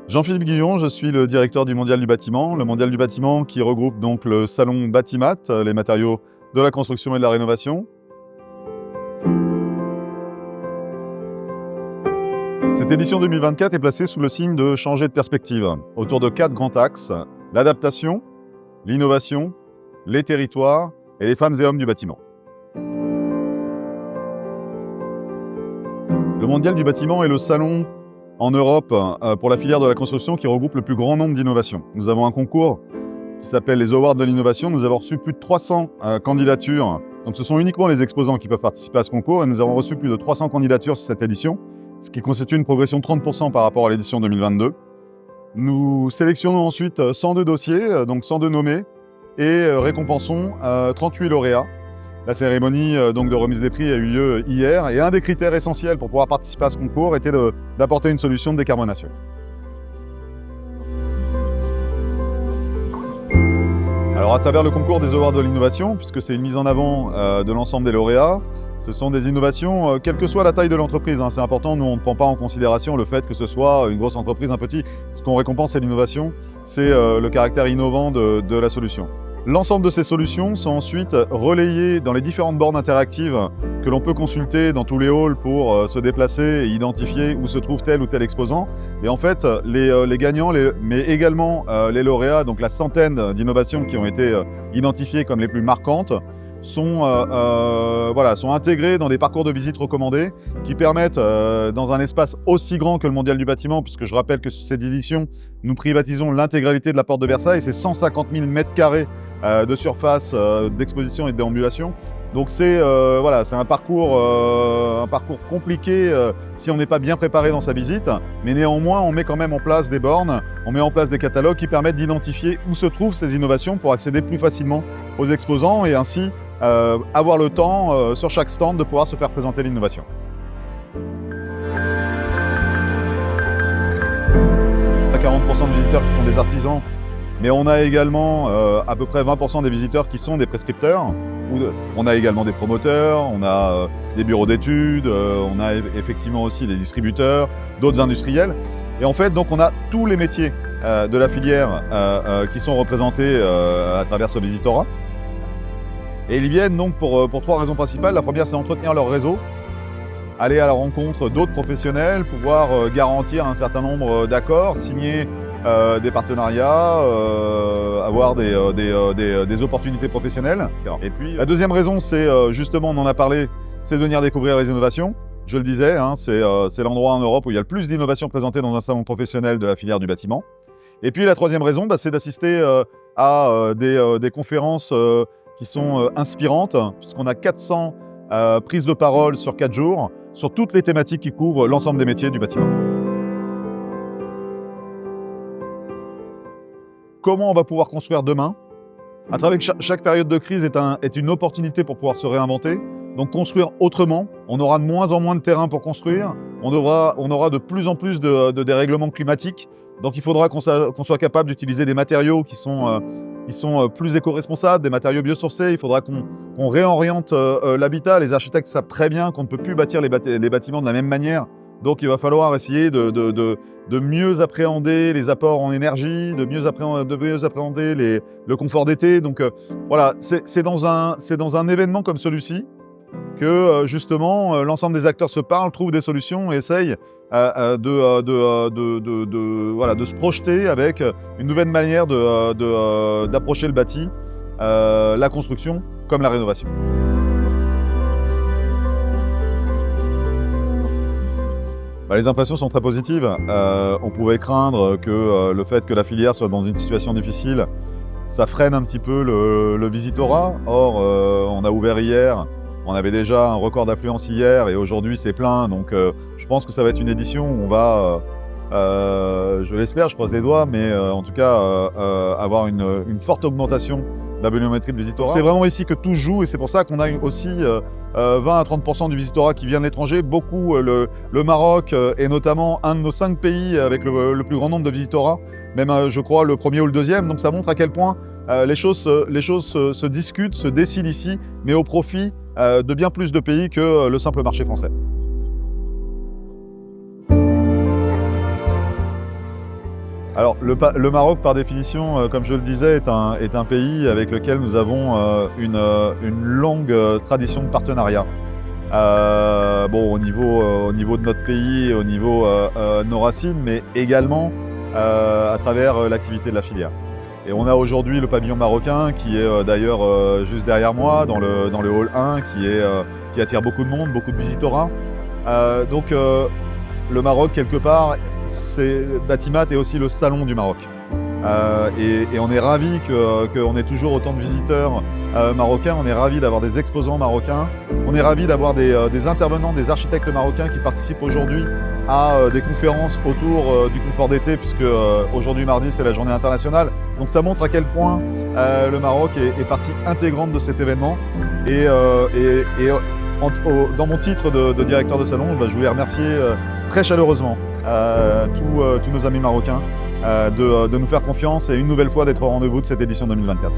Jean-Philippe Guillon, je suis le directeur du Mondial du bâtiment. Le Mondial du bâtiment qui regroupe donc le salon Batimat, les matériaux de la construction et de la rénovation. Cette édition 2024 est placée sous le signe de changer de perspective, autour de 4 grands axes: l'adaptation, l'innovation, les territoires et les femmes et hommes du bâtiment. Le Mondial du bâtiment est le salon en Europe pour la filière de la construction qui regroupe le plus grand nombre d'innovations. Nous avons un concours qui s'appelle les Awards de l'innovation. Nous avons reçu plus de 300 candidatures. Donc ce sont uniquement les exposants qui peuvent participer à ce concours et nous avons reçu plus de 300 candidatures sur cette édition, ce qui constitue une progression de 30% par rapport à l'édition 2022. Nous sélectionnons ensuite 102 dossiers, donc 102 nommés, et récompensons 38 lauréats. La cérémonie donc de remise des prix a eu lieu hier et un des critères essentiels pour pouvoir participer à ce concours était d'apporter une solution de décarbonation. Alors à travers le concours des Awards de l'innovation, puisque c'est une mise en avant de l'ensemble des lauréats, ce sont des innovations, quelle que soit la taille de l'entreprise, c'est important, nous on ne prend pas en considération le fait que ce soit une grosse entreprise, un petit. Ce qu'on récompense c'est l'innovation, c'est le caractère innovant de la solution. L'ensemble de ces solutions sont ensuite relayées dans les différentes bornes interactives que l'on peut consulter dans tous les halls pour se déplacer et identifier où se trouve tel ou tel exposant. Et en fait, les gagnants, mais également les lauréats, donc la centaine d'innovations qui ont été identifiées comme les plus marquantes, sont intégrés dans des parcours de visite recommandés qui permettent, dans un espace aussi grand que le Mondial du bâtiment, puisque je rappelle que sur cette édition, nous privatisons l'intégralité de la porte de Versailles, c'est 150 000 m² de surface d'exposition et de déambulation. Donc c'est un parcours compliqué si on n'est pas bien préparé dans sa visite, mais néanmoins on met quand même en place des bornes, on met en place des catalogues qui permettent d'identifier où se trouvent ces innovations pour accéder plus facilement aux exposants et ainsi avoir le temps sur chaque stand de pouvoir se faire présenter l'innovation. On a 40% de visiteurs qui sont des artisans, mais on a également à peu près 20% des visiteurs qui sont des prescripteurs. On a également des promoteurs, on a des bureaux d'études, on a effectivement aussi des distributeurs, d'autres industriels. Et en fait, donc, on a tous les métiers de la filière qui sont représentés à travers ce visitorat. Et ils viennent donc pour 3 raisons principales. La première, c'est entretenir leur réseau, aller à la rencontre d'autres professionnels, pouvoir garantir un certain nombre d'accords, signer des partenariats, avoir des opportunités professionnelles, etc. Et puis, la deuxième raison, c'est justement, on en a parlé, c'est de venir découvrir les innovations. Je le disais, c'est l'endroit en Europe où il y a le plus d'innovations présentées dans un salon professionnel de la filière du bâtiment. Et puis la troisième raison, c'est d'assister à des conférences qui sont inspirantes, puisqu'on a 400 prises de parole sur 4 jours, sur toutes les thématiques qui couvrent l'ensemble des métiers du bâtiment. Comment on va pouvoir construire demain? À travers chaque période de crise est une opportunité pour pouvoir se réinventer. Donc construire autrement, on aura de moins en moins de terrain pour construire, on aura de plus en plus de dérèglements climatiques. Donc il faudra qu'on soit capable d'utiliser des matériaux qui sont plus éco-responsables, des matériaux biosourcés. Il faudra qu'on réoriente l'habitat. Les architectes savent très bien qu'on ne peut plus bâtir les bâtiments de la même manière. Donc il va falloir essayer de mieux appréhender les apports en énergie, de mieux appréhender le confort d'été. Donc c'est dans un événement comme celui-ci que justement l'ensemble des acteurs se parlent, trouvent des solutions et essayent de se projeter avec une nouvelle manière d'approcher le bâti, la construction comme la rénovation. Les impressions sont très positives. On pouvait craindre que le fait que la filière soit dans une situation difficile, ça freine un petit peu le visitorat. Or, on a ouvert hier, on avait déjà un record d'affluence hier et aujourd'hui c'est plein. Donc je pense que ça va être une édition où on va, je l'espère, je croise les doigts, mais en tout cas avoir une forte augmentation de la volumétrie de visitorat. C'est vraiment ici que tout joue et c'est pour ça qu'on a aussi 20 à 30% du visitorat qui vient de l'étranger. Beaucoup le Maroc est notamment un de nos 5 pays avec le plus grand nombre de visitorats, même je crois le premier ou le deuxième. Donc ça montre à quel point les choses se discutent, se décident ici, mais au profit de bien plus de pays que le simple marché français. Alors, le Maroc, par définition, comme je le disais, est un pays avec lequel nous avons une longue tradition de partenariat. Bon, au niveau de notre pays, au niveau de nos racines, mais également à travers l'activité de la filière. Et on a aujourd'hui le pavillon marocain qui est d'ailleurs juste derrière moi, dans le hall 1, qui attire beaucoup de monde, beaucoup de visiteurs. Donc le Maroc, quelque part, Batimat est aussi le salon du Maroc. Et on est ravis qu'on ait toujours autant de visiteurs marocains, on est ravis d'avoir des exposants marocains, on est ravis d'avoir des intervenants, des architectes marocains qui participent aujourd'hui à des conférences autour du confort d'été, puisque aujourd'hui mardi c'est la journée internationale. Donc ça montre à quel point le Maroc est partie intégrante de cet événement. Dans mon titre de directeur de salon, je voulais remercier très chaleureusement tous nos amis marocains de nous faire confiance et une nouvelle fois d'être au rendez-vous de cette édition 2024.